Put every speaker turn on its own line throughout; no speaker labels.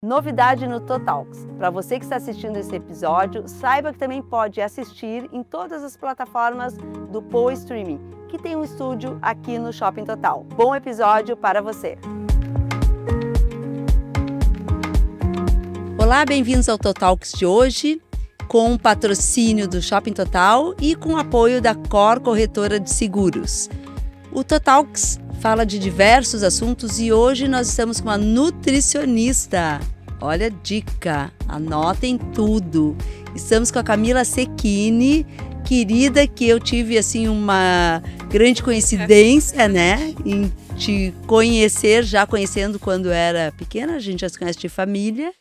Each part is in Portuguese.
Novidade no Totalks. Para você que está assistindo esse episódio, saiba que também pode assistir em todas as plataformas do Poa Streaming, que tem um estúdio aqui no Shopping Total. Bom episódio para você! Olá, bem-vindos ao Totalks de hoje, com o patrocínio do Shopping Total e com o apoio da Cor Corretora de Seguros. O Totalks fala de diversos assuntos e hoje nós estamos com uma nutricionista. Olha a dica, anotem tudo. Estamos com a Camila Secchini, querida, que eu tive assim uma grande coincidência, né, em te conhecer, já conhecendo quando era pequena, a gente já se conhece de família.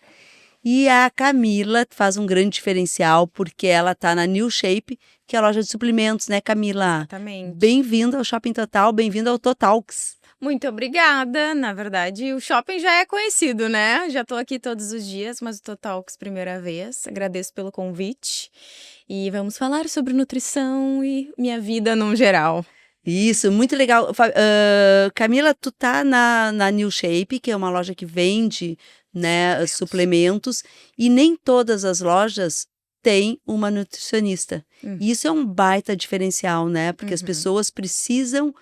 E a Camila faz um grande diferencial porque ela está na New Shape, que é a loja de suplementos, né, Camila?
Exatamente.
Bem-vinda ao Shopping Total, bem-vinda ao Totalks.
Muito obrigada. Na verdade, o shopping já é conhecido, né? Já estou aqui todos os dias, mas o Totalks primeira vez. Agradeço pelo convite. E vamos falar sobre nutrição e minha vida no geral.
Isso, muito legal. Camila, tu tá na New Shape, que é uma loja que vende, né, suplementos, e nem todas as lojas têm uma nutricionista. E isso é um baita diferencial, né? Porque as pessoas precisam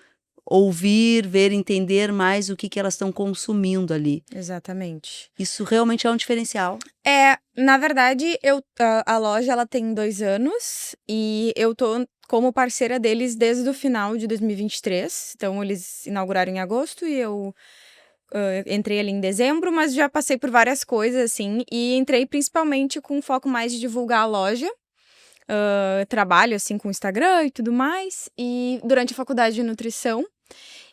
ouvir, ver, entender mais o que elas estão consumindo ali.
Exatamente.
Isso realmente é um diferencial.
Na verdade, a loja ela tem 2 anos e eu tô como parceira deles desde o final de 2023. Então, eles inauguraram em agosto e eu entrei ali em dezembro, mas já passei por várias coisas, assim, e entrei principalmente com foco mais de divulgar a loja. Trabalho, assim, com Instagram e tudo mais, e durante a faculdade de nutrição.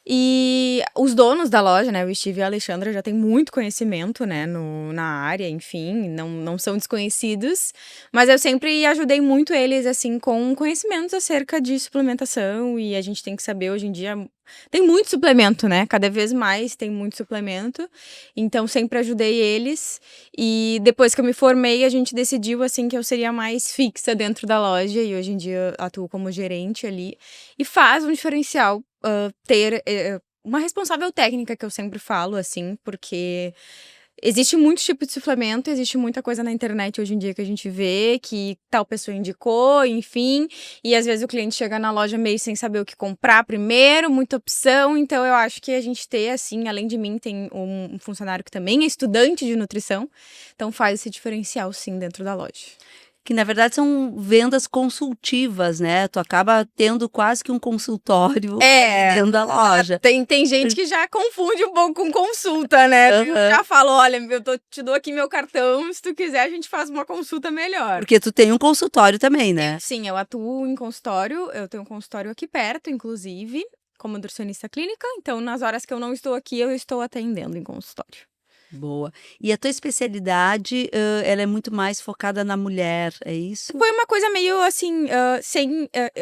E os donos da loja, né, o Steve e a Alexandra, já têm muito conhecimento, né, na área, enfim, não são desconhecidos, mas eu sempre ajudei muito eles, assim, com conhecimentos acerca de suplementação, e a gente tem que saber, hoje em dia, tem muito suplemento, né, cada vez mais tem muito suplemento, então sempre ajudei eles, e depois que eu me formei, a gente decidiu, assim, que eu seria mais fixa dentro da loja, e hoje em dia eu atuo como gerente ali, e faz um diferencial ter uma responsável técnica, que eu sempre falo, assim, porque existe muitos tipos de suplemento, existe muita coisa na internet hoje em dia que a gente vê, que tal pessoa indicou, enfim, e às vezes o cliente chega na loja meio sem saber o que comprar primeiro, muita opção, então eu acho que a gente ter, assim, além de mim, tem um funcionário que também é estudante de nutrição, então faz esse diferencial, sim, dentro da loja.
Que na verdade são vendas consultivas, né? Tu acaba tendo quase que um consultório dentro da loja.
Tem gente que já confunde um pouco com consulta, né?
Uhum.
Já fala, olha, te dou aqui meu cartão, se tu quiser a gente faz uma consulta melhor.
Porque tu tem um consultório também, né?
Sim, eu atuo em consultório, eu tenho um consultório aqui perto, inclusive, como nutricionista clínica, então nas horas que eu não estou aqui, eu estou atendendo em consultório.
Boa. E a tua especialidade, ela é muito mais focada na mulher, é isso?
Foi uma coisa meio assim,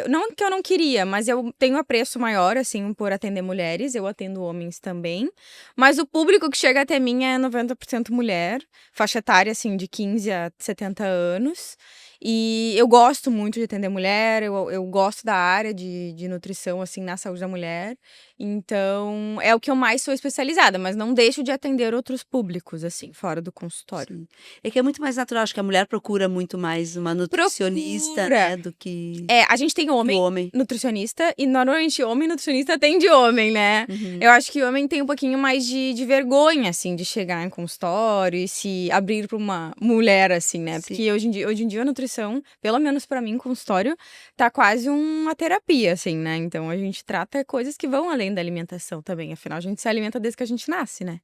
não que eu não queria, mas eu tenho apreço maior, assim, por atender mulheres, eu atendo homens também, mas o público que chega até mim é 90% mulher, faixa etária, assim, de 15 a 70 anos, e eu gosto muito de atender mulher, eu gosto da área de nutrição, assim, na saúde da mulher, então é o que eu mais sou especializada, mas não deixo de atender outros públicos, assim, fora do consultório.
Sim. É que é muito mais natural, acho que a mulher procura muito mais uma nutricionista, né, do que
a gente tem
o
homem
homem.
nutricionista e normalmente homem nutricionista atende homem, né? Eu acho que o homem tem um pouquinho mais de vergonha, assim, de chegar em consultório e se abrir pra uma mulher, assim, né?
Sim.
Porque hoje em dia a nutrição, pelo menos pra mim, consultório, tá quase uma terapia, assim, né? Então a gente trata coisas que vão além da alimentação também. Afinal, a gente se alimenta desde que a gente nasce, né?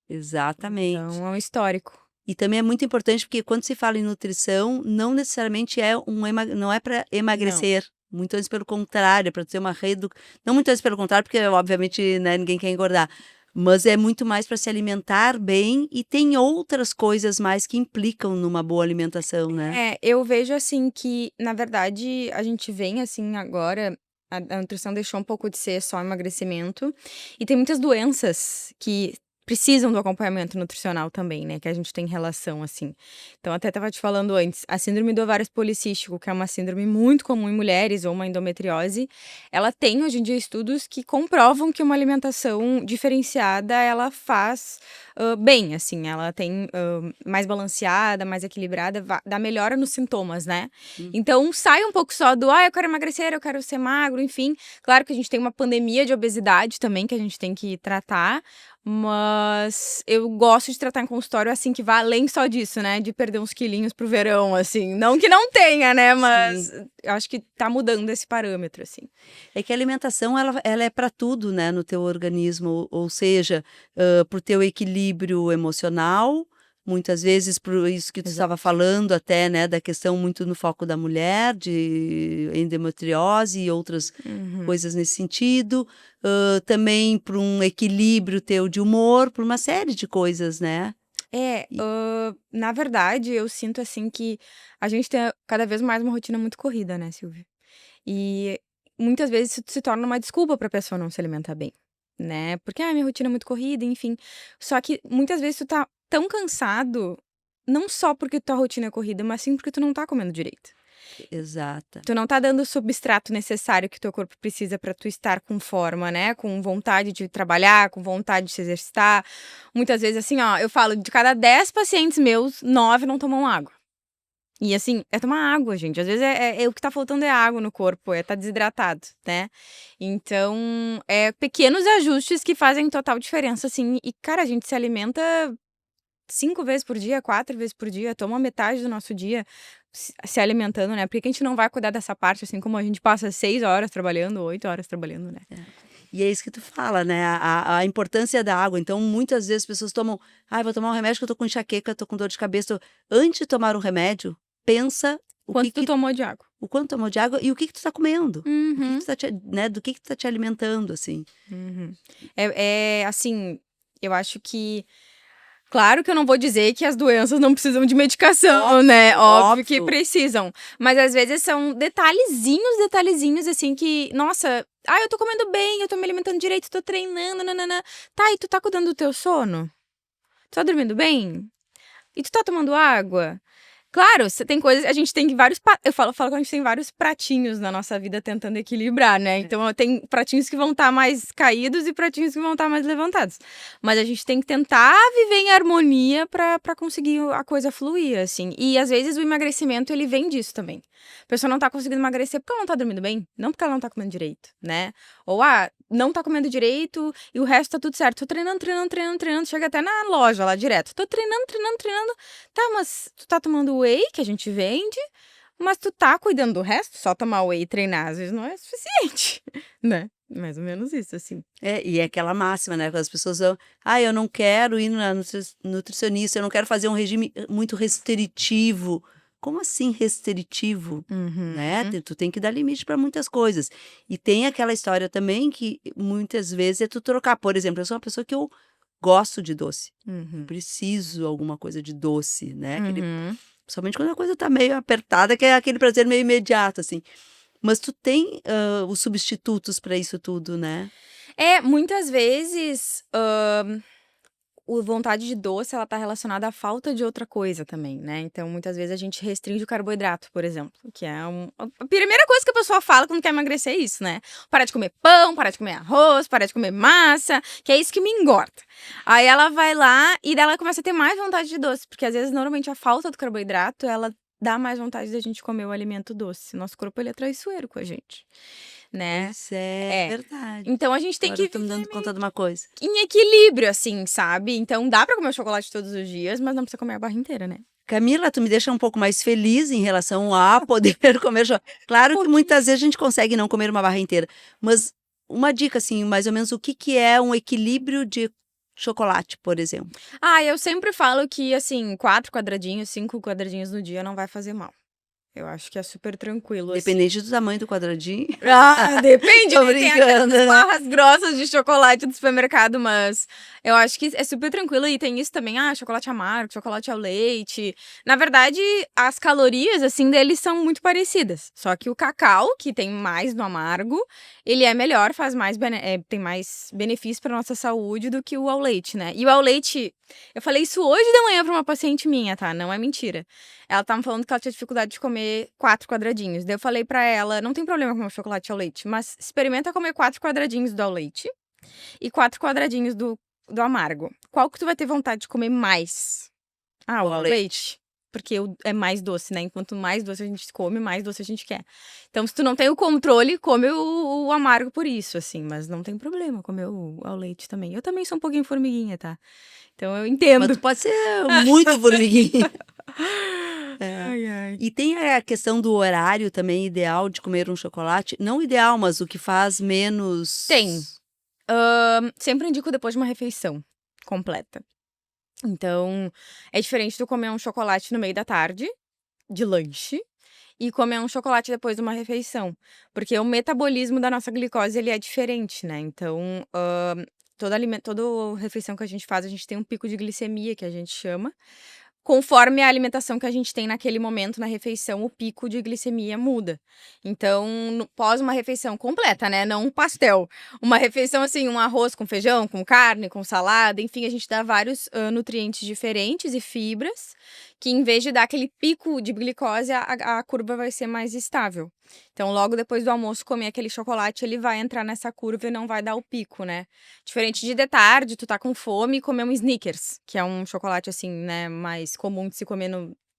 Exatamente.
Então é um histórico.
E também é muito importante porque quando se fala em nutrição, não necessariamente não é para emagrecer. Muito antes pelo contrário, é para ter uma redução. Não muito antes pelo contrário, porque obviamente, né, ninguém quer engordar. Mas é muito mais para se alimentar bem e tem outras coisas mais que implicam numa boa alimentação, né?
Eu vejo assim que, na verdade, a gente vem assim agora, a nutrição deixou um pouco de ser só emagrecimento, e tem muitas doenças que precisam do acompanhamento nutricional também, né? Que a gente tem relação, assim. Então, até estava te falando antes, a síndrome do ovário policístico, que é uma síndrome muito comum em mulheres, ou uma endometriose, ela tem, hoje em dia, estudos que comprovam que uma alimentação diferenciada, ela faz bem, assim. Ela tem mais balanceada, mais equilibrada, dá melhora nos sintomas, né? Então, sai um pouco só do, eu quero emagrecer, eu quero ser magro, enfim. Claro que a gente tem uma pandemia de obesidade também, que a gente tem que tratar, mas eu gosto de tratar em consultório, assim, que vá além só disso, né? De perder uns quilinhos pro verão, assim. Não que não tenha, né? Mas
Sim.
eu acho que tá mudando esse parâmetro, assim.
É que a alimentação, ela é para tudo, né, no teu organismo, ou seja, para o teu equilíbrio emocional, muitas vezes por isso que tu estava falando até, né, da questão muito no foco da mulher, de endometriose e outras coisas nesse sentido, também para um equilíbrio teu de humor, por uma série de coisas, né. E
Na verdade, eu sinto, assim, que a gente tem cada vez mais uma rotina muito corrida, né, Silvia? E muitas vezes isso se torna uma desculpa pra pessoa não se alimentar bem, né? Porque, minha rotina é muito corrida, enfim. Só que muitas vezes tu tá tão cansado, não só porque tua rotina é corrida, mas sim porque tu não tá comendo direito.
exata.
Tu não tá dando o substrato necessário que teu corpo precisa pra tu estar com forma, né? Com vontade de trabalhar, com vontade de se exercitar. Muitas vezes, assim, ó, eu falo, de cada 10 pacientes meus, 9 não tomam água. E assim, é tomar água, gente. Às vezes o que tá faltando é água no corpo, tá desidratado, né? Então, pequenos ajustes que fazem total diferença, assim. E, cara, a gente se alimenta 5 vezes por dia, 4 vezes por dia, toma metade do nosso dia se alimentando, né? Por que a gente não vai cuidar dessa parte, assim como a gente passa 6 horas trabalhando, 8 horas trabalhando, né?
E é isso que tu fala, né, a importância da água. Então, muitas vezes as pessoas tomam: vou tomar um remédio que eu tô com enxaqueca, tô com dor de cabeça. Antes de tomar o remédio, pensa
Quanto tu tomou de água?
o quanto tomou de água e o que que tu tá comendo. O que que
Uhum.
tu tá né, do que tu tá te alimentando, assim.
Uhum. Assim, eu acho que claro que eu não vou dizer que as doenças não precisam de medicação, né? Óbvio que
óbvio.
precisam. Mas às vezes são detalhezinhos, assim, que, nossa, eu tô comendo bem, eu tô me alimentando direito, tô treinando, nananã. Tá, e tu tá cuidando do teu sono? Tu tá dormindo bem? E tu tá tomando água? Claro, você tem coisas, a gente tem vários, eu falo que a gente tem vários pratinhos na nossa vida tentando equilibrar, né? Então tem pratinhos que vão estar mais caídos e pratinhos que vão estar mais levantados. Mas a gente tem que tentar viver em harmonia pra conseguir a coisa fluir, assim. E às vezes o emagrecimento, ele vem disso também. A pessoa não tá conseguindo emagrecer porque ela não tá dormindo bem, não porque ela não tá comendo direito, né? Ou, não tá comendo direito e o resto tá tudo certo. Tô treinando, chega até na loja lá direto. Tô treinando. Tá, mas tu tá tomando whey, que a gente vende, mas tu tá cuidando do resto? Só tomar whey e treinar às vezes não é suficiente, né? Mais ou menos isso, assim.
E é aquela máxima, né, quando as pessoas vão: eu não quero ir na nutricionista, eu não quero fazer um regime muito restritivo". Como assim restritivo? Né, tu tem que dar limite para muitas coisas. E tem aquela história também que muitas vezes é tu trocar, por exemplo, eu sou uma pessoa que eu gosto de doce, preciso alguma coisa de doce, né, principalmente quando a coisa tá meio apertada, que é aquele prazer meio imediato, assim. Mas tu tem, os substitutos para isso tudo, né?
Muitas vezes, o vontade de doce, ela tá relacionada à falta de outra coisa também, né. Então, muitas vezes a gente restringe o carboidrato, por exemplo, que é a primeira coisa que a pessoa fala quando quer emagrecer é isso, né. Parar de comer pão, parar de comer arroz, parar de comer massa, que é isso que me engorda. Aí ela vai lá e daí ela começa a ter mais vontade de doce, porque às vezes, normalmente, a falta do carboidrato, ela dá mais vontade da gente comer o alimento doce. Nosso corpo, ele é traiçoeiro com a gente, né.
Pois é,
É.
verdade.
Então a gente tem
Agora eu
que
tô me dando conta de uma coisa.
em equilíbrio, assim, sabe. Então dá pra comer chocolate todos os dias, mas não precisa comer a barra inteira, né.
Camila, tu me deixa um pouco mais feliz em relação a poder comer claro que muitas vezes a gente consegue não comer uma barra inteira, mas uma dica, assim, mais ou menos o que que é um equilíbrio de chocolate, por exemplo?
Eu sempre falo que, assim, 4 quadradinhos, 5 quadradinhos no dia não vai fazer mal. Eu acho que é super tranquilo, assim.
Independente do tamanho do quadradinho.
Ah, depende,
Tô
né? Tem
brincando,
aquelas
né?
barras grossas de chocolate do supermercado, mas eu acho que é super tranquilo. E tem isso também, chocolate amargo, chocolate ao leite. Na verdade, as calorias, assim, deles são muito parecidas. Só que o cacau, que tem mais no amargo, ele é melhor, tem mais benefício para nossa saúde do que o ao leite, né? E o ao leite, eu falei isso hoje de manhã para uma paciente minha, tá? Não é mentira. Ela tava falando que ela tinha dificuldade de comer 4 quadradinhos. Daí eu falei pra ela, não tem problema comer chocolate ao leite, mas experimenta comer 4 quadradinhos do ao leite e 4 quadradinhos do amargo. Qual que tu vai ter vontade de comer mais? Ah, o
O
ao
leite.
leite. Porque é mais doce, né? Enquanto mais doce a gente come, mais doce a gente quer. Então, se tu não tem o controle, come o amargo por isso, assim. Mas não tem problema comer o ao leite também. Eu também sou um pouquinho formiguinha, tá? Então, eu
Mas
entendo.
tu pode ser muito formiguinha. É.
Ai, ai.
E tem a questão do horário também ideal de comer um chocolate. Não ideal, mas o que faz menos.
Tem. Sempre indico depois de uma refeição completa. Então, é diferente tu comer um chocolate no meio da tarde, de lanche, e comer um chocolate depois de uma refeição. Porque o metabolismo da nossa glicose, ele é diferente, né? Então, toda refeição que a gente faz, a gente tem um pico de glicemia, que a gente chama. Conforme a alimentação que a gente tem naquele momento na refeição, o pico de glicemia muda. Então, pós uma refeição completa, né? Não um pastel. Uma refeição assim, um arroz com feijão, com carne, com salada, enfim, a gente dá vários nutrientes diferentes e fibras, que em vez de dar aquele pico de glicose, a curva vai ser mais estável. Então, logo depois do almoço, comer aquele chocolate, ele vai entrar nessa curva e não vai dar o pico, né? Diferente de tarde, tu tá com fome e comer um Snickers, que é um chocolate assim, né, mais comum de se comer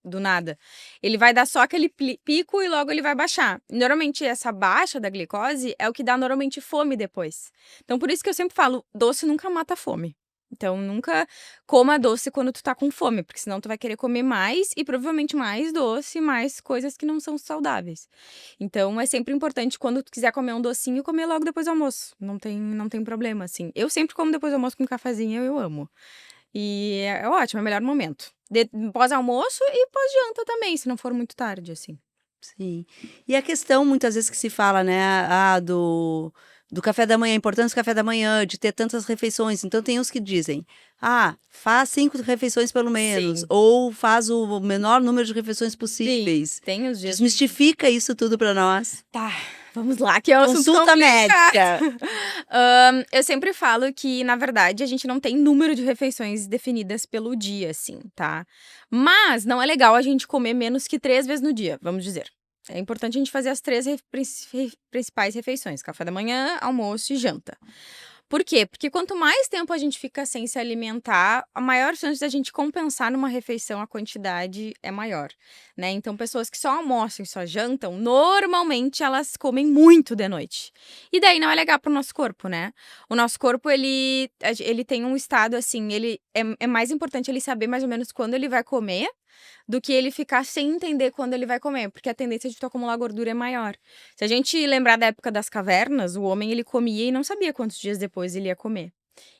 do nada. Ele vai dar só aquele pico e logo ele vai baixar. Normalmente, essa baixa da glicose é o que dá normalmente fome depois. Então, por isso que eu sempre falo, doce nunca mata a fome. Então, nunca coma doce quando tu tá com fome, porque senão tu vai querer comer mais e provavelmente mais doce, mais coisas que não são saudáveis. Então, é sempre importante, quando tu quiser comer um docinho, comer logo depois do almoço. Não tem problema, assim. Eu sempre como depois do almoço com um cafezinho, eu amo. E é ótimo, é o melhor momento. Pós-almoço e pós-janta também, se não for muito tarde, assim.
Sim. E a questão, muitas vezes, que se fala, né, do café da manhã, a importância do café da manhã, de ter tantas refeições. Então, tem uns que dizem, faz 5 refeições pelo menos,
Sim.
ou faz o menor número de refeições possíveis.
Tem os dias.
Desmistifica isso tudo para nós.
Tá, vamos lá, que é um assunto
Consulta
complicado.
médica.
Eu sempre falo que, na verdade, a gente não tem número de refeições definidas pelo dia, assim, tá? Mas não é legal a gente comer menos que 3 vezes no dia, vamos dizer. É importante a gente fazer as 3 principais refeições: café da manhã, almoço e janta. Por quê? Porque quanto mais tempo a gente fica sem se alimentar, a maior chance da gente compensar numa refeição, a quantidade é maior, né? Então, pessoas que só almoçam e só jantam, normalmente elas comem muito de noite. E daí não é legal pro nosso corpo, né? O nosso corpo, ele tem um estado assim, ele é mais importante ele saber mais ou menos quando ele vai comer, do que ele ficar sem entender quando ele vai comer, porque a tendência de tu acumular gordura é maior. Se a gente lembrar da época das cavernas, o homem ele comia e não sabia quantos dias depois ele ia comer.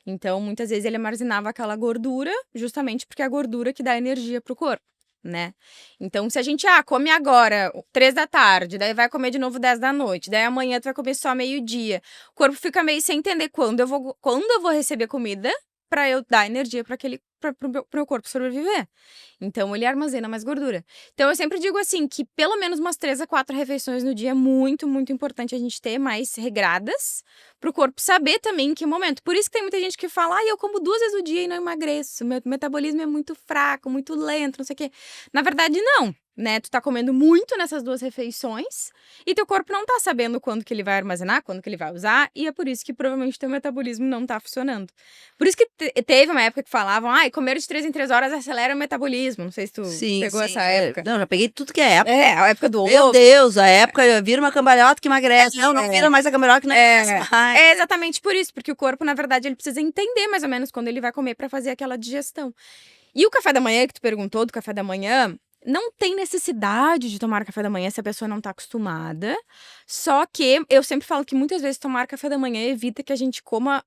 Então, muitas vezes ele armazenava aquela gordura, justamente porque é a gordura que dá energia pro corpo, né? Então, se a gente come agora 3 da tarde, daí vai comer de novo 10 da noite, daí amanhã tu vai comer só meio-dia, o corpo fica meio sem entender quando eu vou receber comida para eu dar energia para pro meu corpo sobreviver. Então, ele armazena mais gordura. Então, eu sempre digo assim, que pelo menos umas 3 a 4 refeições no dia é muito, muito importante a gente ter mais regradas, pro corpo saber também em que momento. Por isso que tem muita gente que fala, eu como 2 vezes no dia e não emagreço, meu metabolismo é muito fraco, muito lento, não sei o quê. Na verdade, não, né? Tu tá comendo muito nessas 2 refeições e teu corpo não tá sabendo quando que ele vai armazenar, quando que ele vai usar, e é por isso que provavelmente teu metabolismo não tá funcionando. Por isso que teve uma época que falavam, comer de 3 em 3 horas acelera o metabolismo. Não sei se tu pegou essa época.
Não, já peguei tudo que é época.
É, a época do
Meu
ovo.
Deus, a época vira uma cambalhota que emagrece. Não vira mais a cambalhota que não emagrece mais.
É exatamente por isso, porque o corpo, na verdade, ele precisa entender mais ou menos quando ele vai comer pra fazer aquela digestão. E o café da manhã, que tu perguntou do café da manhã, não tem necessidade de tomar café da manhã se a pessoa não tá acostumada. Só que eu sempre falo que muitas vezes tomar café da manhã evita que a gente coma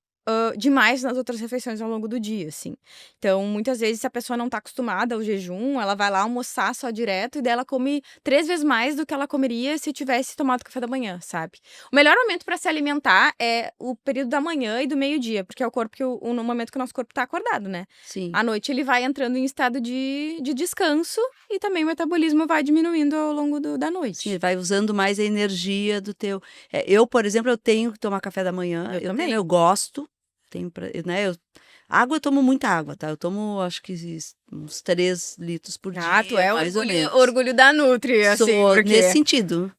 demais nas outras refeições ao longo do dia, assim. Então, muitas vezes, se a pessoa não tá acostumada ao jejum, ela vai lá almoçar só direto e daí ela come 3 vezes mais do que ela comeria se tivesse tomado café da manhã, sabe? O melhor momento pra se alimentar é o período da manhã e do meio-dia, porque é o corpo no momento que o nosso corpo tá acordado, né?
Sim.
À noite ele vai entrando em estado de descanso e também o metabolismo vai diminuindo ao longo da noite.
Sim, vai usando mais a energia do teu. Eu, por exemplo, eu tenho que tomar café da manhã.
Eu também.
Eu gosto. Né? Água, eu tomo muita água, tá? Eu tomo, acho que uns 3 litros por dia,
Tu é
mais ou menos.
orgulho da Nutri, assim,
Sou
porque...
nesse sentido.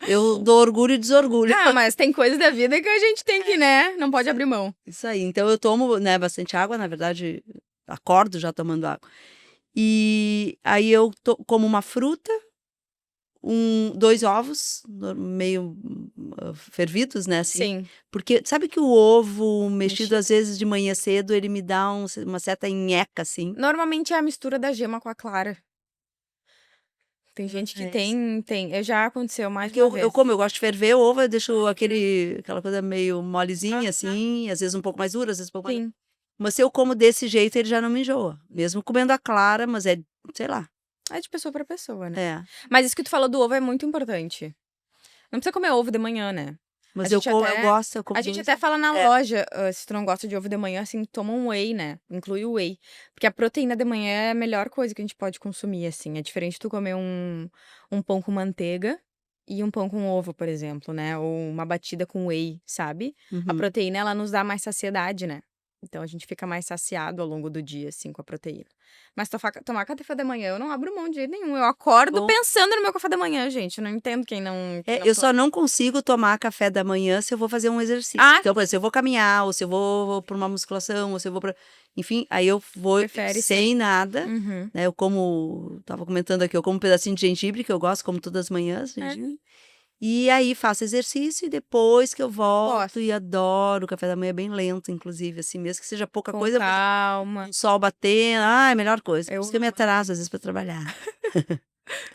Eu dou orgulho e desorgulho.
Ah, mas tem coisas da vida que a gente tem que, né? Não pode abrir mão.
Isso aí. Então eu tomo, né, bastante água, na verdade, acordo já tomando água. E aí eu como uma fruta, 2 ovos, meio fervidos, né, assim.
Sim.
Porque sabe que o ovo mexido, às vezes, de manhã cedo, ele me dá uma certa nheca, assim.
Normalmente é a mistura da gema com a clara. Tem gente que tem. Já aconteceu mais
Porque
uma vez.
eu gosto de ferver o ovo, eu deixo aquela coisa meio molezinha, assim, às vezes um pouco mais dura, às vezes um pouco mais...
Sim.
Mas se eu como desse jeito, ele já não me enjoa. Mesmo comendo a clara, mas sei lá.
É de pessoa pra pessoa, né?
É.
Mas isso que tu falou do ovo é muito importante. Não precisa comer ovo de manhã, né?
Mas
A
eu
gente
gosto, eu como
A gente
dois.
até fala na loja, se tu não gosta de ovo de manhã, assim, toma um whey, né? Inclui o whey. Porque a proteína de manhã é a melhor coisa que a gente pode consumir, assim. É diferente tu comer um pão com manteiga e um pão com ovo, por exemplo, né? Ou uma batida com whey, sabe? A
Uhum.
proteína, ela nos dá mais saciedade, né? Então a gente fica mais saciado ao longo do dia, assim, com a proteína. Mas tomar café da manhã, eu não abro mão de jeito nenhum. Eu acordo
Bom.
pensando no meu café da manhã, gente. Eu não entendo quem não.
Eu só não consigo tomar café da manhã se eu vou fazer um exercício.
Ah.
Então, por exemplo, se eu vou caminhar, ou se eu vou para uma musculação, ou se eu vou para... Enfim, aí eu vou
Prefere
sem nada.
Uhum.
Né? Tava comentando aqui, eu como um pedacinho de gengibre, que eu gosto, como todas as manhãs, gengibre. E aí faço exercício e depois que eu volto e adoro. O café da manhã é bem lento, inclusive, assim, mesmo que seja pouca
Com
coisa.
calma.
O sol batendo, é a melhor coisa. Por isso que eu me
amo.
atraso, às vezes, para trabalhar.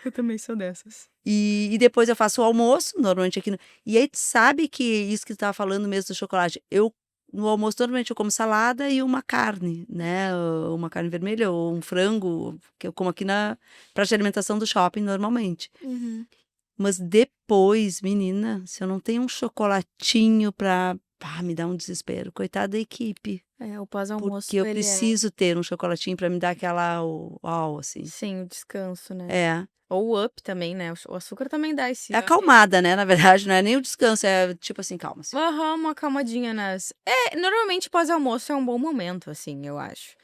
Eu também sou dessas.
E depois eu faço o almoço, normalmente aqui. E aí, tu sabe que isso que tu tava falando mesmo do chocolate, no almoço, normalmente eu como salada e uma carne, né? Uma carne vermelha ou um frango, que eu como aqui na praça de alimentação do shopping, normalmente.
Uhum.
Mas depois, menina, se eu não tenho um chocolatinho pra... me dá um desespero. Coitada da equipe.
O pós-almoço.
Porque eu preciso ter um chocolatinho pra me dar aquela uau, assim.
Sim, o descanso, né?
É.
Ou o up também, né? O açúcar também dá esse.
É acalmada, né? Na verdade, não é nem o descanso, é tipo assim, calma. Assim.
Uma acalmadinha nas. Normalmente pós-almoço é um bom momento, assim, eu acho.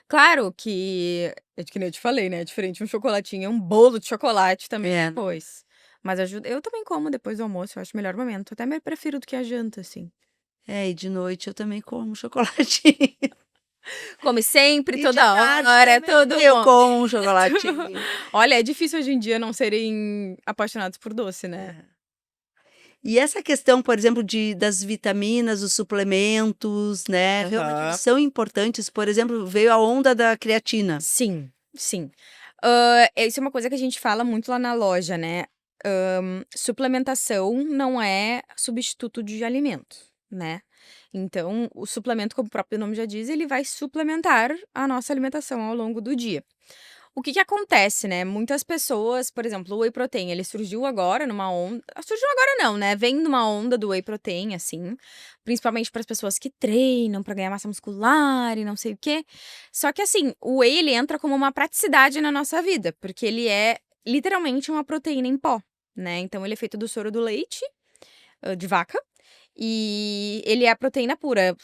Claro que. É que nem eu te falei, né? É diferente um chocolatinho, é um bolo de chocolate também depois. Mas ajuda. Eu também como depois do almoço, eu acho o melhor momento. Até me prefiro do que a janta, assim.
E de noite eu também como chocolatinho.
Come sempre,
E
toda hora, todo
eu como um chocolatinho.
Olha, é difícil hoje em dia não serem apaixonados por doce, né?
E essa questão, por exemplo, das vitaminas, os suplementos, né? Realmente são importantes. Por exemplo, veio a onda da creatina.
Sim, sim. Isso é uma coisa que a gente fala muito lá na loja, né? Suplementação não é substituto de alimento, né? Então, o suplemento, como o próprio nome já diz, ele vai suplementar a nossa alimentação ao longo do dia. O que acontece, né? Muitas pessoas, por exemplo, o whey protein, ele surgiu agora numa onda... Surgiu agora não, né? Vem numa onda do whey protein, assim. Principalmente para as pessoas que treinam para ganhar massa muscular e não sei o quê. Só que, assim, o whey, ele entra como uma praticidade na nossa vida. Porque ele é literalmente uma proteína em pó, né? Então, ele é feito do soro do leite de vaca. E ele é a proteína pura.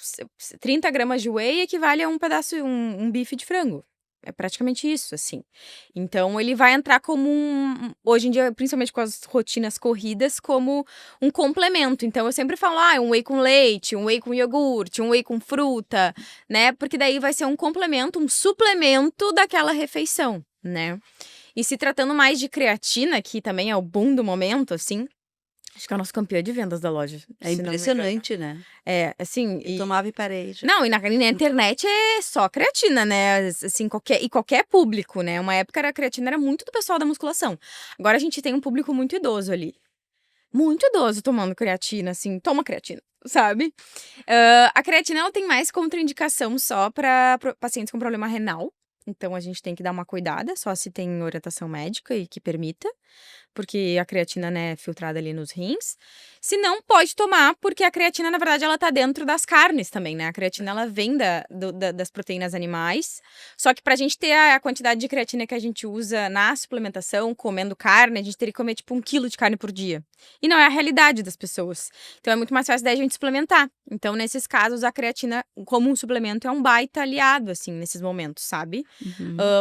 30 gramas de whey equivale a um pedaço, um bife de frango. É praticamente isso, assim. Então, ele vai entrar como hoje em dia, principalmente com as rotinas corridas, como um complemento. Então, eu sempre falo, um whey com leite, um whey com iogurte, um whey com fruta, né? Porque daí vai ser um complemento, um suplemento daquela refeição, né? E se tratando mais de creatina, que também é o boom do momento, assim... Acho que é o nosso campeão de vendas da loja.
É impressionante, né?
Assim...
Eu tomava e parei.
Não, e na internet é só creatina, né? Assim, qualquer público, né? Uma época a creatina era muito do pessoal da musculação. Agora a gente tem um público muito idoso ali. muito idoso tomando creatina, assim, toma creatina, sabe? A creatina, ela tem mais contraindicação só para pacientes com problema renal. Então, a gente tem que dar uma cuidada, só se tem orientação médica e que permita, porque a creatina, né, é filtrada ali nos rins. Se não, pode tomar, porque a creatina, na verdade, ela tá dentro das carnes também, né? A creatina, ela vem das proteínas animais. Só que pra gente ter a quantidade de creatina que a gente usa na suplementação, comendo carne, a gente teria que comer, tipo, 1 quilo de carne por dia. E não é a realidade das pessoas. Então, é muito mais fácil da gente suplementar. Então, nesses casos, a creatina, como um suplemento, é um baita aliado, assim, nesses momentos, sabe?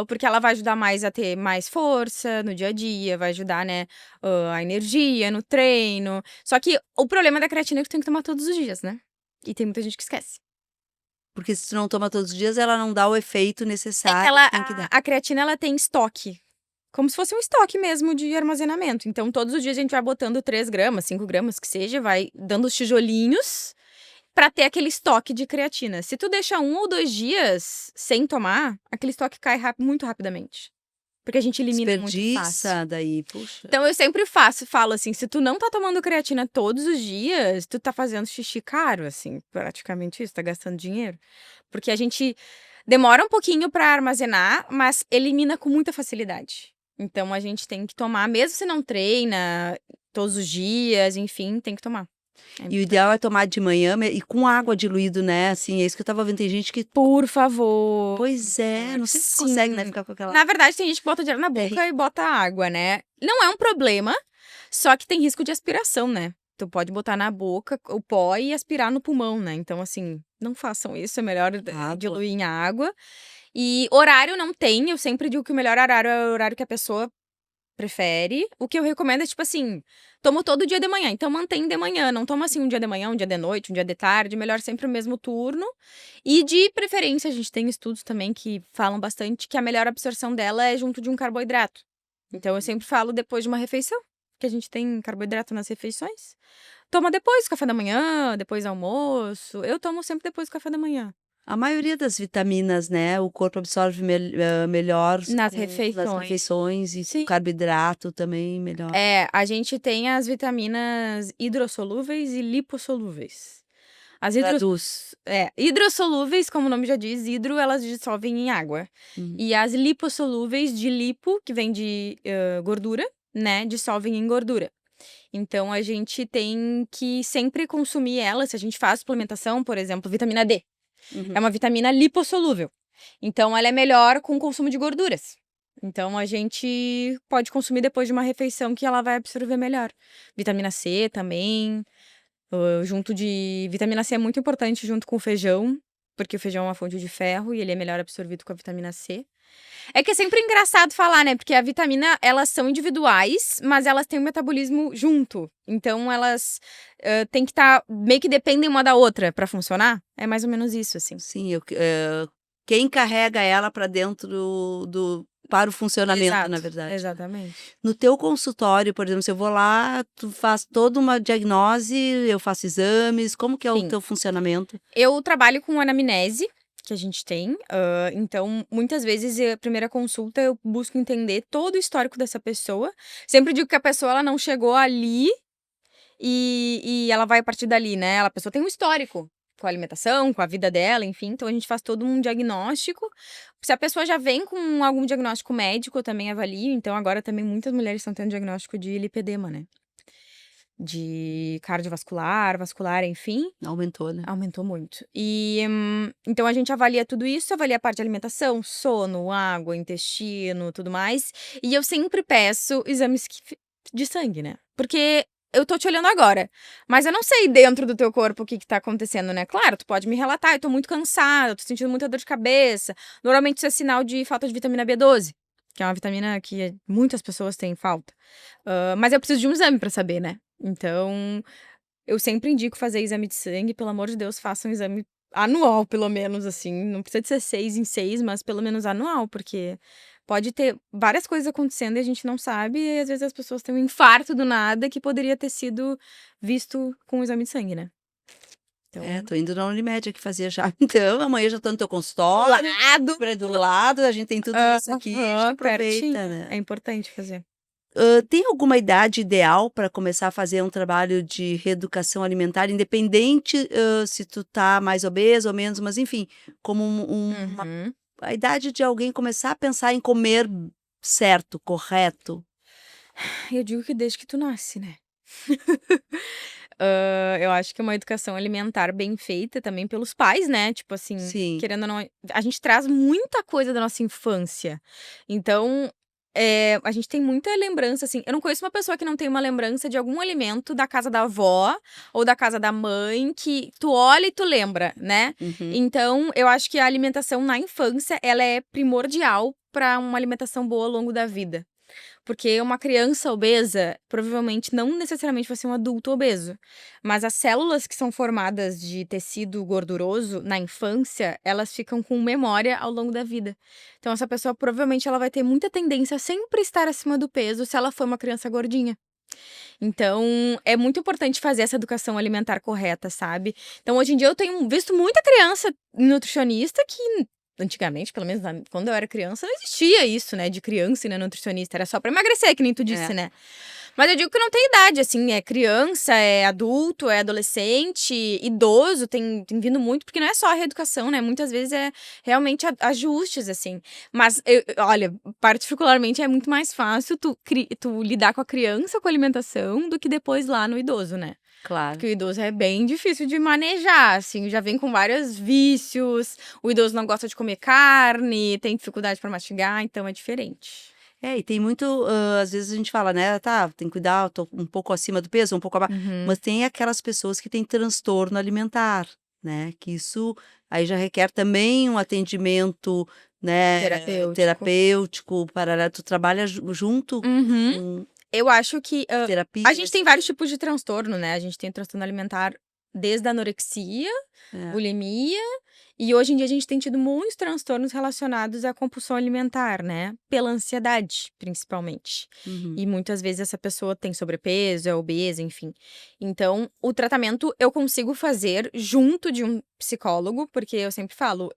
Porque ela vai ajudar mais a ter mais força no dia a dia, vai ajudar, né, a energia no treino. Só que o problema da creatina é que tu tem que tomar todos os dias, né? E tem muita gente que esquece.
Porque se tu não toma todos os dias, ela não dá o efeito necessário
Ela,
que tem que dar.
a creatina, ela tem estoque. Como se fosse um estoque mesmo de armazenamento. Então, todos os dias a gente vai botando 3 gramas, 5 gramas, que seja, vai dando os tijolinhos pra ter aquele estoque de creatina. Se tu deixa 1 ou 2 dias sem tomar, aquele estoque cai muito rapidamente. Porque a gente elimina muito fácil.
Desperdiça daí, puxa.
Então, eu sempre falo assim, se tu não tá tomando creatina todos os dias, tu tá fazendo xixi caro, assim, praticamente isso, tá gastando dinheiro. Porque a gente demora um pouquinho pra armazenar, mas elimina com muita facilidade. Então, a gente tem que tomar, mesmo se não treina todos os dias, enfim, tem que tomar.
E o ideal é tomar de manhã e com água diluído, né? Assim, é isso que eu tava vendo. Tem gente que.
Por favor.
Pois é, não sei se
Sim.
consegue, né? Ficar com aquela.
Na verdade, tem gente que bota dinheiro na boca e bota água, né? Não é um problema, só que tem risco de aspiração, né? Tu pode botar na boca o pó e aspirar no pulmão, né? Então, assim, não façam isso, é melhor diluir em água. E horário não tem, eu sempre digo que o melhor horário é o horário que a pessoa prefere. O que eu recomendo é, tipo assim, tomo todo dia de manhã, então mantém de manhã. Não toma assim um dia de manhã, um dia de noite, um dia de tarde. Melhor sempre o mesmo turno. E de preferência, a gente tem estudos também que falam bastante que a melhor absorção dela é junto de um carboidrato. Então eu sempre falo depois de uma refeição, que a gente tem carboidrato nas refeições. Toma depois do café da manhã, depois do almoço. Eu tomo sempre depois do café da manhã.
A maioria das vitaminas, né? O corpo absorve melhor
Nas
nas
refeições.
refeições e
Sim.
carboidrato também melhor.
A gente tem as vitaminas hidrossolúveis e lipossolúveis. As
Traduz.
hidrossolúveis, como o nome já diz, elas dissolvem em água. E as lipossolúveis, de lipo, que vem de gordura, né, dissolvem em gordura. Então, a gente tem que sempre consumir ela. Se a gente faz suplementação, por exemplo, vitamina D. É uma vitamina lipossolúvel. Então, ela é melhor com o consumo de gorduras. Então, a gente pode consumir depois de uma refeição que ela vai absorver melhor. Vitamina C também. Vitamina C é muito importante junto com o feijão, porque o feijão é uma fonte de ferro e ele é melhor absorvido com a vitamina C. É que é sempre engraçado falar, né? Porque a vitamina, elas são individuais, mas elas têm um metabolismo junto. Então, elas têm que estar meio que dependem uma da outra pra funcionar. É mais ou menos isso, assim.
Sim, quem carrega ela para dentro para o funcionamento,
Exato,
na verdade.
Exatamente.
No teu consultório, por exemplo, se eu vou lá, tu faz toda uma diagnose, eu faço exames, como que é o
Sim.
teu funcionamento?
Eu trabalho com anamnese, que a gente tem. Então, muitas vezes, a primeira consulta, eu busco entender todo o histórico dessa pessoa. Sempre digo que a pessoa ela não chegou ali e ela vai a partir dali, né? A pessoa tem um histórico com a alimentação, com a vida dela, enfim. Então, a gente faz todo um diagnóstico. Se a pessoa já vem com algum diagnóstico médico, eu também avalio. Então, agora também muitas mulheres estão tendo diagnóstico de lipedema, né? De cardiovascular, vascular, enfim.
Aumentou, né?
Aumentou muito. E então a gente avalia tudo isso, avalia a parte de alimentação, sono, água, intestino, tudo mais. E eu sempre peço exames de sangue, né? Porque eu tô te olhando agora, mas eu não sei dentro do teu corpo o que tá acontecendo, né? Claro, tu pode me relatar, eu tô muito cansada, tô sentindo muita dor de cabeça. Normalmente isso é sinal de falta de vitamina B12, que é uma vitamina que muitas pessoas têm falta. Mas eu preciso de um exame pra saber, né? Então, eu sempre indico fazer exame de sangue. Pelo amor de Deus, faça um exame anual, pelo menos, assim. Não precisa de ser 6 em 6, mas pelo menos anual, porque pode ter várias coisas acontecendo e a gente não sabe. E às vezes as pessoas têm um infarto do nada que poderia ter sido visto com o exame de sangue, né? Então,
Tô indo na Unimed aqui fazer já. Então, amanhã já tô no teu consultório. Do lado, a gente tem tudo isso aqui.
pertinho.
Aproveita, né?
É importante fazer.
Tem alguma idade ideal para começar a fazer um trabalho de reeducação alimentar, independente, se tu tá mais obeso ou menos, mas enfim, como uma
Uhum.
a idade de alguém começar a pensar em comer certo, correto?
Eu digo que desde que tu nasce, né. Eu acho que é uma educação alimentar bem feita também pelos pais, né, tipo assim,
Sim.
querendo ou não, a gente traz muita coisa da nossa infância. Então, a gente tem muita lembrança, assim, eu não conheço uma pessoa que não tem uma lembrança de algum alimento da casa da avó ou da casa da mãe que tu olha e tu lembra, né.
Uhum.
Então, eu acho que a alimentação na infância, ela é primordial para uma alimentação boa ao longo da vida. Porque uma criança obesa, provavelmente não necessariamente vai ser um adulto obeso, mas as células que são formadas de tecido gorduroso na infância, elas ficam com memória ao longo da vida. Então essa pessoa provavelmente ela vai ter muita tendência a sempre estar acima do peso se ela for uma criança gordinha. Então, é muito importante fazer essa educação alimentar correta, sabe. Então, hoje em dia, eu tenho visto muita criança nutricionista que antigamente, pelo menos quando eu era criança, não existia isso, né, de criança ir na nutricionista, era só pra emagrecer, que nem tu disse,
É.
né. Mas eu digo que não tem idade, assim, é criança, é adulto, é adolescente, idoso, tem vindo muito, porque não é só a reeducação, né, muitas vezes é realmente a ajustes, assim. Mas olha, particularmente é muito mais fácil tu lidar com a criança com a alimentação do que depois lá no idoso, né.
Claro.
Porque o idoso é bem difícil de manejar, assim, já vem com vários vícios, o idoso não gosta de comer carne, tem dificuldade para mastigar, então é diferente.
E tem muito, às vezes a gente fala, né: "Tá, tem que cuidar, eu tô um pouco acima do peso, um pouco abaixo",
Uhum.
mas tem aquelas pessoas que têm transtorno alimentar, né, que isso aí já requer também um atendimento, né,
Terapêutico.
terapêutico, paralelo. Tu trabalha junto
Uhum.
com
Eu acho que, a gente
terapias?
tem vários tipos de transtorno, né, a gente tem transtorno alimentar desde a anorexia,
É.
bulimia, e hoje em dia a gente tem tido muitos transtornos relacionados à compulsão alimentar, né, pela ansiedade, principalmente.
Uhum.
E muitas vezes essa pessoa tem sobrepeso, é obesa, enfim. Então, o tratamento eu consigo fazer junto de um psicólogo, porque eu sempre falo,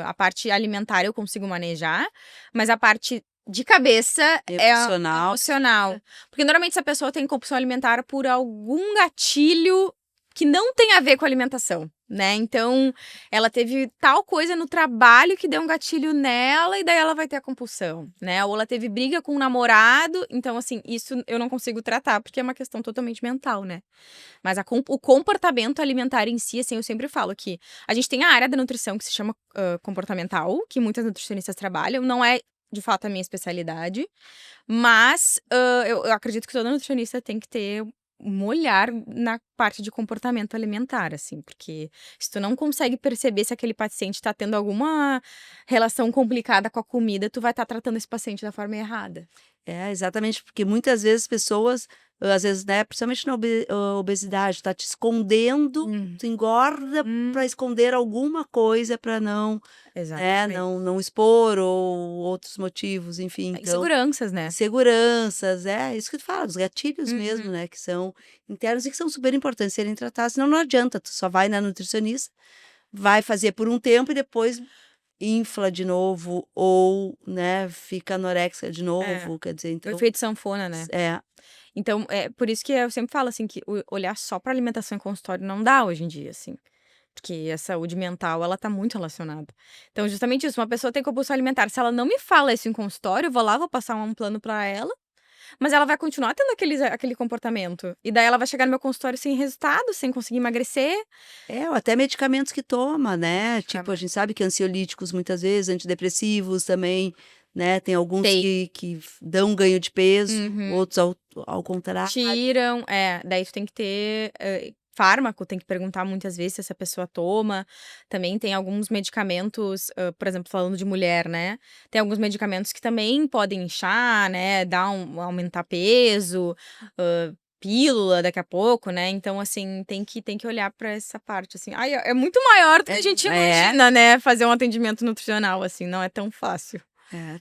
a parte alimentar eu consigo manejar, mas a parte de cabeça é a
Emocional.
emocional. Porque normalmente essa pessoa tem compulsão alimentar por algum gatilho que não tem a ver com alimentação, né. Então, ela teve tal coisa no trabalho que deu um gatilho nela e daí ela vai ter a compulsão, né. Ou ela teve briga com o namorado, então assim, isso eu não consigo tratar, porque é uma questão totalmente mental, né. Mas o comportamento alimentar em si, assim, eu sempre falo que a gente tem a área da nutrição que se chama, comportamental, que muitas nutricionistas trabalham, não é de fato a minha especialidade, mas, eu acredito que toda nutricionista tem que ter um olhar na parte de comportamento alimentar, assim, porque se tu não consegue perceber se aquele paciente tá tendo alguma relação complicada com a comida, tu vai estar tratando esse paciente da forma errada.
É, exatamente, porque muitas vezes pessoas, às vezes, né, principalmente na obesidade, tá te escondendo,
Hum.
tu engorda para
Hum.
esconder alguma coisa para não, né,
Exatamente.
não expor ou outros motivos, enfim, então
Inseguranças, né.
inseguranças, é isso que tu fala, os gatilhos mesmo,
Uhum.
né, que são internos e que são super importantes serem tratados, senão não adianta, tu só vai na nutricionista, vai fazer por um tempo e depois infla de novo ou, né, fica anoréxica de
É,
novo, quer dizer,
o
então
efeito sanfona, né.
é,
Então, é por isso que eu sempre falo, assim, que olhar só pra alimentação em consultório não dá hoje em dia, assim, porque a saúde mental, ela tá muito relacionada. Então, justamente isso, uma pessoa tem compulsão alimentar, se ela não me fala isso em consultório, eu vou lá, vou passar um plano pra ela, mas ela vai continuar tendo aquele comportamento. E daí ela vai chegar no meu consultório sem resultado, sem conseguir emagrecer.
ou até medicamentos que toma, né, tipo, a
Ficava
gente sabe que ansiolíticos muitas vezes, antidepressivos também, né, tem alguns
Tem.
que dão ganho de peso,
Uhum.
outros ao contrário.
Tiram, daí tu tem que ter, fármaco, tem que perguntar muitas vezes se essa pessoa toma. Também tem alguns medicamentos, por exemplo, falando de mulher, né, tem alguns medicamentos que também podem inchar, né, aumentar peso, pílula daqui a pouco, né, então assim, tem que olhar pra essa parte, assim. Ai, é muito maior do que
É,
a gente
é,
imagina, né, fazer um atendimento nutricional, assim, não é tão fácil.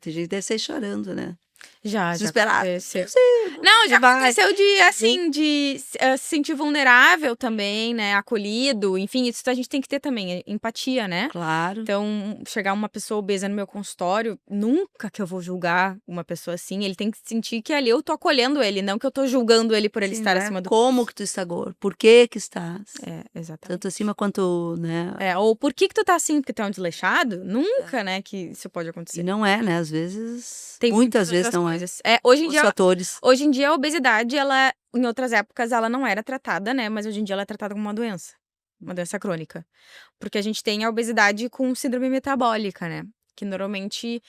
tem gente que deve sair chorando, né.
Já
Desesperado.
aconteceu.
Sim,
Não, já
vai.
aconteceu de, assim, de se sentir vulnerável também, né, acolhido, enfim, isso a gente tem que ter também, empatia, né.
Claro.
Então, chegar uma pessoa obesa no meu consultório, nunca que eu vou julgar uma pessoa assim, ele tem que sentir que ali eu tô acolhendo ele, não que eu tô julgando ele por ele
Sim,
estar
não é
acima do
como que tu está gordo, por que que estás,
É, exatamente.
tanto acima quanto, né,
Ou por que tu tá assim? Porque tu é um desleixado? Nunca, né, que isso pode
e
acontecer.
não é, né, às vezes,
Tem
muitas
muitas
vezes
outras
não é,
coisas. Hoje em
os
dia
fatores.
hoje em dia a obesidade ela em outras épocas ela não era tratada, né, mas hoje em dia ela é tratada como uma doença crônica. Porque a gente tem a obesidade com síndrome metabólica, né, que normalmente,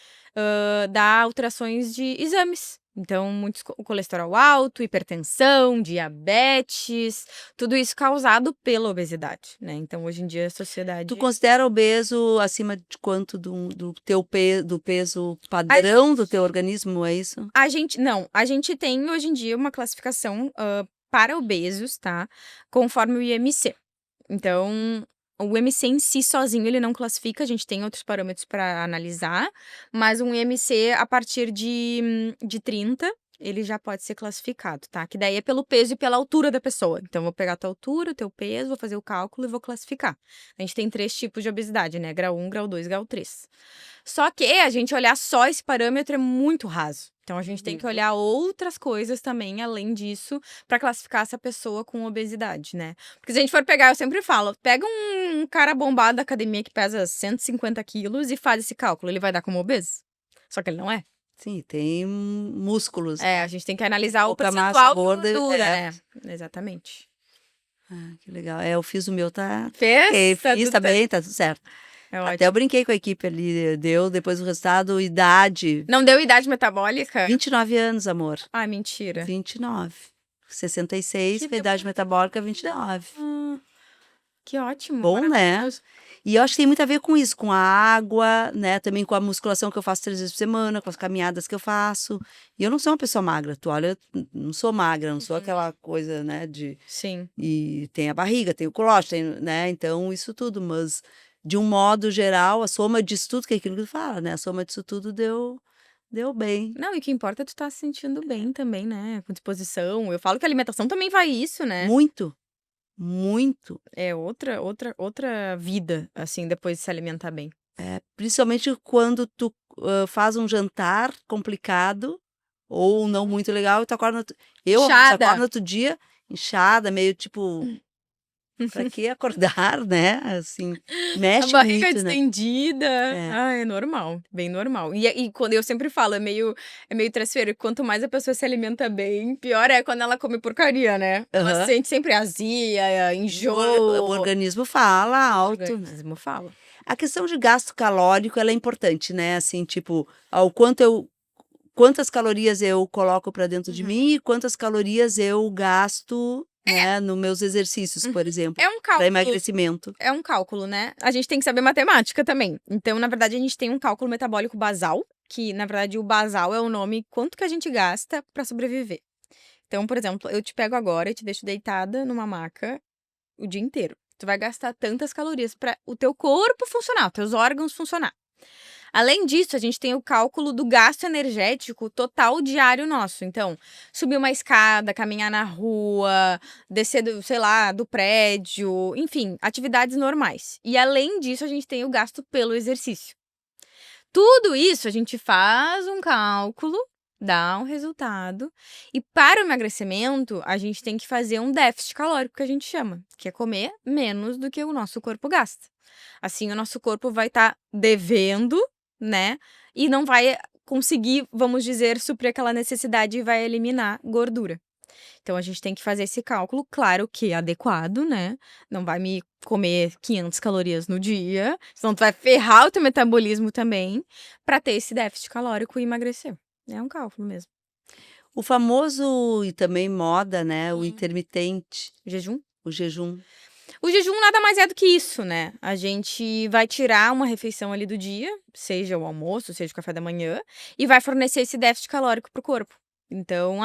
dá alterações de exames. Então muitos o colesterol alto, hipertensão, diabetes, tudo isso causado pela obesidade, né, então hoje em dia a
Tu
sociedade
considera obeso acima de quanto do teu do peso
a
padrão do teu organismo, é isso?
a gente tem hoje em dia uma classificação, para obesos, tá, conforme o IMC. Então, o IMC em si sozinho ele não classifica, a gente tem outros parâmetros para analisar, mas um IMC a partir de 30, ele já pode ser classificado, tá, que daí é pelo peso e pela altura da pessoa. Então eu vou pegar a tua altura, teu peso, vou fazer o cálculo e vou classificar. A gente tem 3 tipos de obesidade, né, grau 1, grau 2, grau 3. Só que a gente olhar só esse parâmetro é muito raso. Então a gente tem que olhar outras coisas também além disso para classificar essa pessoa com obesidade, né. Porque se a gente for pegar, eu sempre falo, pega um cara bombado da academia que pesa 150 quilos e faz esse cálculo, ele vai dar como obeso? Só que ele não é.
Sim, tem músculos,
A gente tem que analisar o
pouca massa
percentual de
gorda,
gordura, né. Exatamente.
Ah, que legal. Eu fiz o meu, tá ok,
Fez?
fiz, tá bem, tá tudo certo.
É
Até eu
ótimo.
brinquei com a equipe ali, deu depois o resultado, idade,
Não deu idade metabólica?
29 anos, amor,
Ai, mentira.
29. 66,
Que
com a idade metabólica 29.
Ah, que ótimo,
Bom, né?
maravilhoso.
E eu acho que tem muito a ver com isso, com a água, né, também com a musculação que eu faço 3 vezes por semana, com as caminhadas que eu faço. E eu não sou uma pessoa magra, tu olha, não sou magra, não sou aquela coisa, né, de
Sim.
e tem a barriga, tem o culote, tem, né, então isso tudo, mas de um modo geral, a soma disso tudo, que é aquilo que tu fala, né, a soma disso tudo deu bem.
Não, e o que importa é tu tá se sentindo bem também, né, com disposição. Eu falo que a alimentação também vai isso, né.
Muito, muito.
É outra vida, assim, depois de se alimentar bem.
Principalmente quando tu, faz um jantar complicado ou não muito legal e tu acorda no outro eu, às vezes, acordo
Inchada.
no outro dia inchada, meio tipo, pra que acordar, né, assim,
A
mexe
barriga
muito, né.
distendida.
É.
É normal, bem normal. E quando eu sempre falo, é meio traiçoeiro, quanto mais a pessoa se alimenta bem, pior é quando ela come porcaria, né. Ela se
Aham.
sente sempre azia,
O
enjoo.
organismo fala
O
alto, né.
organismo fala.
A questão de gasto calórico, ela é importante, né, assim, tipo, ao quantas calorias eu coloco para dentro de
Uhum.
mim e quantas calorias eu gasto, né, nos meus exercícios, por exemplo,
É um
para
cálculo
emagrecimento.
É um cálculo, né. A gente tem que saber matemática também. Então, na verdade, a gente tem um cálculo metabólico basal, que na verdade o basal é o nome quanto que a gente gasta pra sobreviver. Então, por exemplo, eu te pego agora e te deixo deitada numa maca o dia inteiro. Tu vai gastar tantas calorias pra o teu corpo funcionar, teus órgãos funcionar. Além disso, a gente tem o cálculo do gasto energético total diário nosso. Então, subir uma escada, caminhar na rua, descer do, sei lá, do prédio, enfim, atividades normais. E além disso, a gente tem o gasto pelo exercício. Tudo isso a gente faz um cálculo, dá um resultado, e para o emagrecimento, a gente tem que fazer um déficit calórico que a gente chama, que é comer menos do que o nosso corpo gasta. Assim, o nosso corpo vai estar devendo, né, e não vai conseguir, vamos dizer, suprir aquela necessidade e vai eliminar gordura. Então a gente tem que fazer esse cálculo, claro que adequado, né, não vai me comer 500 calorias no dia, senão tu vai ferrar o teu metabolismo também, pra ter esse déficit calórico e emagrecer. É um cálculo mesmo.
O famoso e também moda, né, o intermitente,
Jejum?
o jejum.
O jejum nada mais é do que isso, né, a gente vai tirar uma refeição ali do dia, seja o almoço, seja o café da manhã, e vai fornecer esse déficit calórico para o corpo. Então,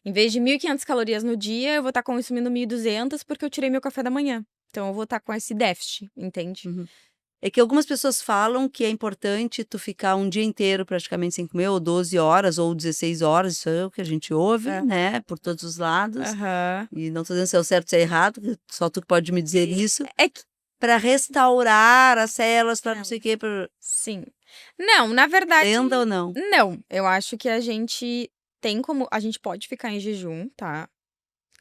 em vez de 1.500 calorias no dia, eu vou estar consumindo 1.200 porque eu tirei meu café da manhã. Então eu vou estar com esse déficit, entende?
Uhum. É que algumas pessoas falam que é importante tu ficar um dia inteiro praticamente sem comer, ou 12 horas, ou 16 horas, isso é o que a gente ouve,
Aham.
né, por todos os lados.
Aham.
E não tô dizendo se é o certo ou se é errado, só tu que pode me dizer isso.
É que
Para restaurar as células, para não
não,
sei o quê,
sim. Não, na verdade,
lenda ou não?
não. Eu acho que a gente a gente pode ficar em jejum, tá?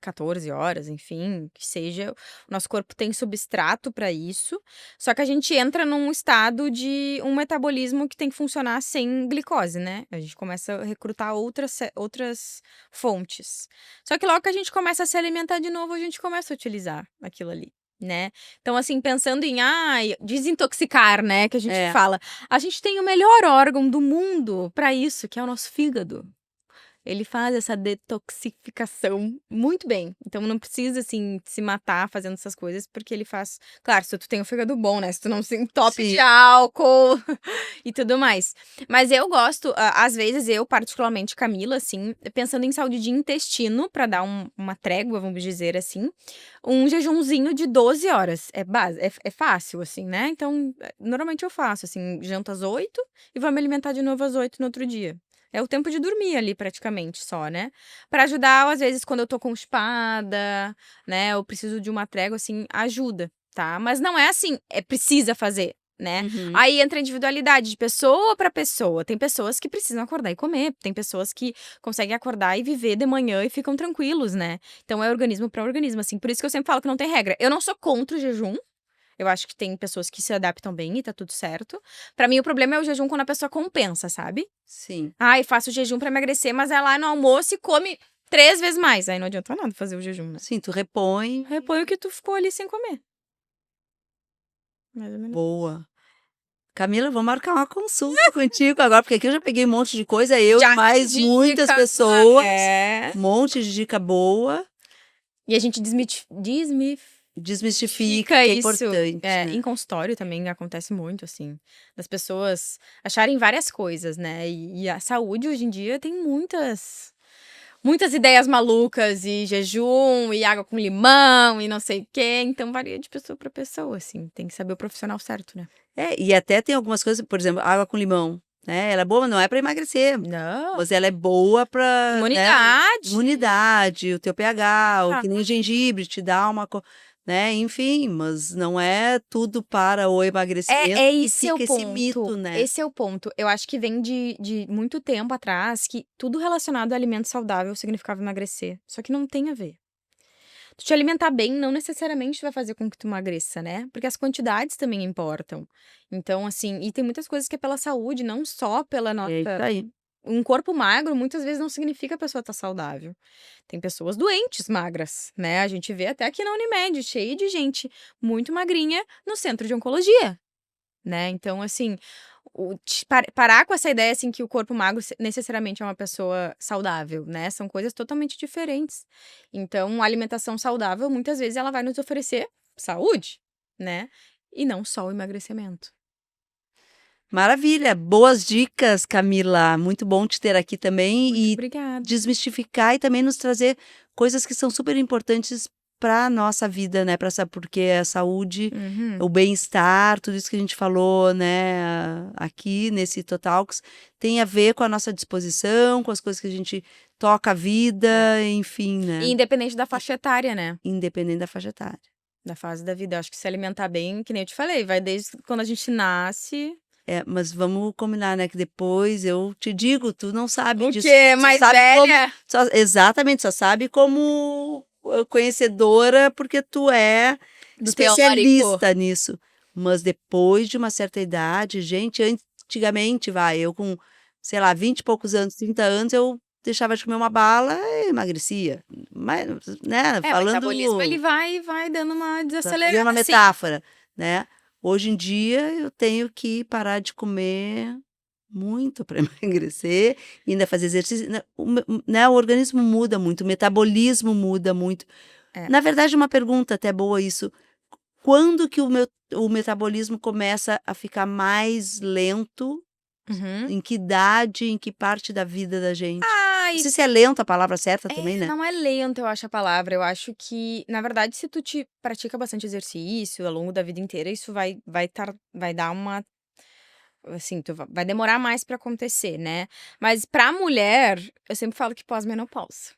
14 horas, enfim, que seja. O nosso corpo tem substrato para isso. Só que a gente entra num estado de um metabolismo que tem que funcionar sem glicose, né? A gente começa a recrutar outras fontes. Só que logo que a gente começa a se alimentar de novo, a gente começa a utilizar aquilo ali. Né? Então, assim, pensando em desintoxicar, né? Que a gente
É.
fala. A gente tem o melhor órgão do mundo para isso, que é o nosso fígado. Ele faz essa detoxificação muito bem. Então não precisa, assim, se matar fazendo essas coisas, porque ele faz. Claro, se tu tem um fígado bom, né? Se tu não se entope de
Sim.
álcool e tudo mais. Mas eu gosto, às vezes, eu, particularmente, Camila, assim, pensando em saúde de intestino, pra dar uma trégua, vamos dizer assim, um jejumzinho de 12 horas. É fácil, assim, né? Então, normalmente eu faço, assim, janto às 8 e vou me alimentar de novo às 8 no outro dia. É o tempo de dormir ali praticamente só, né. Pra ajudar, às vezes, quando eu tô constipada, né, eu preciso de uma trégua, assim, ajuda, tá. Mas não é assim, precisa fazer, né.
Uhum.
Aí entra a individualidade de pessoa pra pessoa. Tem pessoas que precisam acordar e comer, tem pessoas que conseguem acordar e viver de manhã e ficam tranquilos, né. Então é organismo pra organismo, assim. Por isso que eu sempre falo que não tem regra. Eu não sou contra o jejum, eu acho que tem pessoas que se adaptam bem e tá tudo certo. Pra mim o problema é o jejum quando a pessoa compensa, sabe.
Sim.
Ai, faço jejum pra emagrecer, mas é lá no almoço e come 3 vezes mais. Aí não adianta nada fazer o jejum, né.
Sim, tu repõe.
Repõe o que tu ficou ali sem comer. Mais ou menos.
Boa. Camila, vou marcar uma consulta contigo agora, porque aqui eu já peguei um monte de coisa, eu
Já
e mais
tem
muitas
dica.
pessoas,
É.
um monte de dica boa.
E a gente
Desmistifica,
fica
que é
isso.
importante, né.
Em consultório também acontece muito, assim, das pessoas acharem várias coisas, né. E a saúde hoje em dia tem muitas ideias malucas, e jejum, e água com limão, e não sei o quê, então varia de pessoa pra pessoa, assim, tem que saber o profissional certo, né.
É, e até tem algumas coisas, por exemplo, água com limão, né, ela é boa, mas não é para emagrecer,
Não,
mas ela é boa para, né,
imunidade.
imunidade, o teu pH, ou
Ah,
que nem o gengibre te dá né, enfim, mas não é tudo para o emagrecimento
é
e
esse é o
fica esse
ponto,
mito, né.
esse é o ponto. Eu acho que vem de muito tempo atrás que tudo relacionado a alimento saudável significava emagrecer, só que não tem a ver. Tu te alimentar bem não necessariamente vai fazer com que tu emagreça, né, porque as quantidades também importam. Então, assim, e tem muitas coisas que é pela saúde, não só pela
É isso
nossa.
aí.
Um corpo magro muitas vezes não significa a pessoa tá saudável. Tem pessoas doentes magras, né, a gente vê até aqui na Unimed, cheio de gente muito magrinha no centro de oncologia, né. Então, assim, parar com essa ideia, assim, que o corpo magro necessariamente é uma pessoa saudável, né, são coisas totalmente diferentes. Então, a alimentação saudável, muitas vezes, ela vai nos oferecer saúde, né, e não só o emagrecimento.
Maravilha, boas dicas, Camila. Muito bom te ter aqui também
Muito
e
obrigada.
desmistificar e também nos trazer coisas que são super importantes para a nossa vida, né? Para porque a saúde,
Uhum.
o bem-estar, tudo isso que a gente falou, né, aqui nesse Totalks, tem a ver com a nossa disposição, com as coisas que a gente toca a vida, enfim, né?
E independente da faixa etária, né.
Independente da faixa etária.
Da fase da vida. Eu acho que se alimentar bem, que nem eu te falei, vai desde quando a gente nasce.
É, mas vamos combinar, né, que depois eu te digo, tu não sabe
O
disso.
quê?
Só
Mais
sabe
velha?
exatamente, só sabe como conhecedora, porque tu é
Do teórico.
especialista nisso. Mas depois de uma certa idade, gente, antigamente, eu com, sei lá, 20 e poucos anos, 30 anos, eu deixava de comer uma bala e emagrecia. Mas, né,
O metabolismo
falando.
ele vai dando uma
Pra fazer uma
desacelerada, sim.
metáfora, né. Hoje em dia eu tenho que parar de comer muito para emagrecer, ainda fazer exercício, né, o organismo muda muito, o metabolismo muda muito.
É.
Na verdade uma pergunta até boa isso, quando que o metabolismo começa a ficar mais lento Em que idade, em que parte da vida da gente?
Ai,
Não sei se é lento a palavra certa também, né?
não é lento, eu acho a palavra. Eu acho que, na verdade, se tu te pratica bastante exercício ao longo da vida inteira, isso vai dar uma. Assim, vai demorar mais pra acontecer, né? Mas pra mulher, eu sempre falo que pós-menopausa.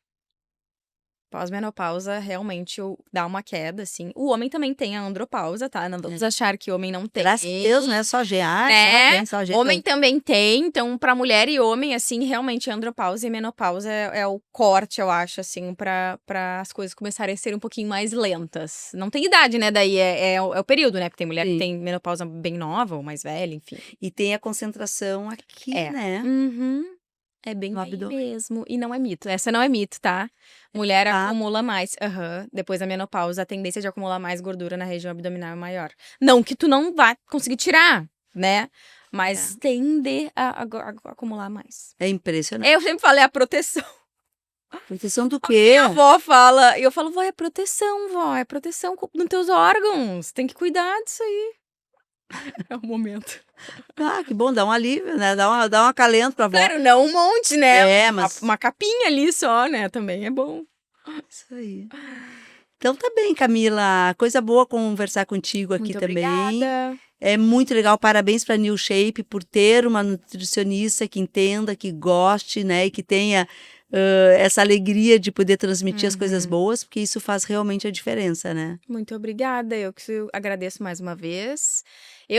Pós-menopausa, realmente, dá uma queda, assim. O homem também tem a andropausa, tá? Não vamos achar que o homem não tem.
Graças a Deus, né? Só G.
Né?
Só G.
Homem também tem, então pra mulher e homem, assim, realmente andropausa e menopausa é o corte, eu acho, assim, pra as coisas começarem a ser um pouquinho mais lentas. Não tem idade, né? Daí é o período, né? Porque tem mulher que tem menopausa bem nova ou mais velha, enfim.
E tem a concentração aqui, né?
É bem
No
aí
abdômen.
mesmo. E não é mito. Essa não é mito, tá? Mulher acumula mais. Depois da menopausa, a tendência de acumular mais gordura na região abdominal é maior. Não que tu não vá conseguir tirar, né? Mas tende a acumular mais.
É impressionante.
Eu sempre falei a proteção.
Proteção do quê?
A avó fala, e eu falo, vó, é proteção nos teus órgãos. Tem que cuidar disso aí. É o momento.
Ah, que bom, dá um alívio, né? Dá um acalento pra avó.
Claro, não um monte, né?
Mas...
Uma capinha ali só, né? Também é bom.
Isso aí. Então tá bem, Camila. Coisa boa conversar contigo aqui
Muito
também.
Obrigada.
É muito legal. Parabéns pra New Shape por ter uma nutricionista que entenda, que goste, né? E que tenha essa alegria de poder transmitir as coisas boas, porque isso faz realmente a diferença, né?
Muito obrigada. Eu que agradeço mais uma vez.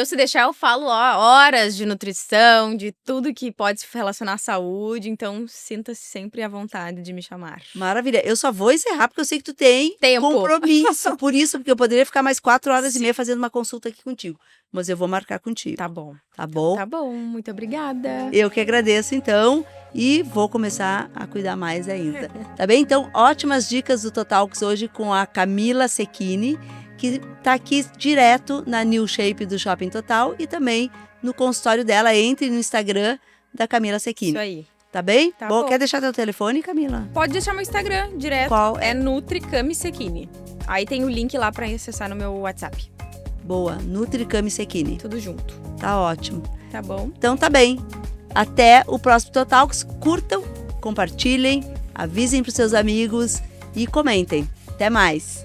Se deixar, eu falo horas de nutrição, de tudo que pode se relacionar à saúde. Então, sinta-se sempre à vontade de me chamar.
Maravilha. Eu só vou encerrar porque eu sei que tu tem compromisso. Por isso, porque eu poderia ficar mais 4h30 fazendo uma consulta aqui contigo. Mas eu vou marcar contigo.
Tá bom.
Tá bom?
Tá bom. Muito obrigada.
Eu que agradeço, então. E vou começar a cuidar mais ainda. Tá bem? Então, ótimas dicas do Totalks hoje com a Camila Secchini, que tá aqui direto na New Shape do Shopping Total e também no consultório dela. Entre no Instagram da Camila Secchini.
Isso aí.
Tá bem?
Tá bom.
Quer deixar teu telefone, Camila?
Pode deixar meu Instagram direto.
Qual?
É Nutricami Secchini. Aí tem o link lá pra acessar no meu WhatsApp.
Boa. Nutricami Secchini.
Tudo junto.
Tá ótimo.
Tá bom?
Então tá bem. Até o próximo Totalks. Curtam, compartilhem, avisem pros seus amigos e comentem. Até mais.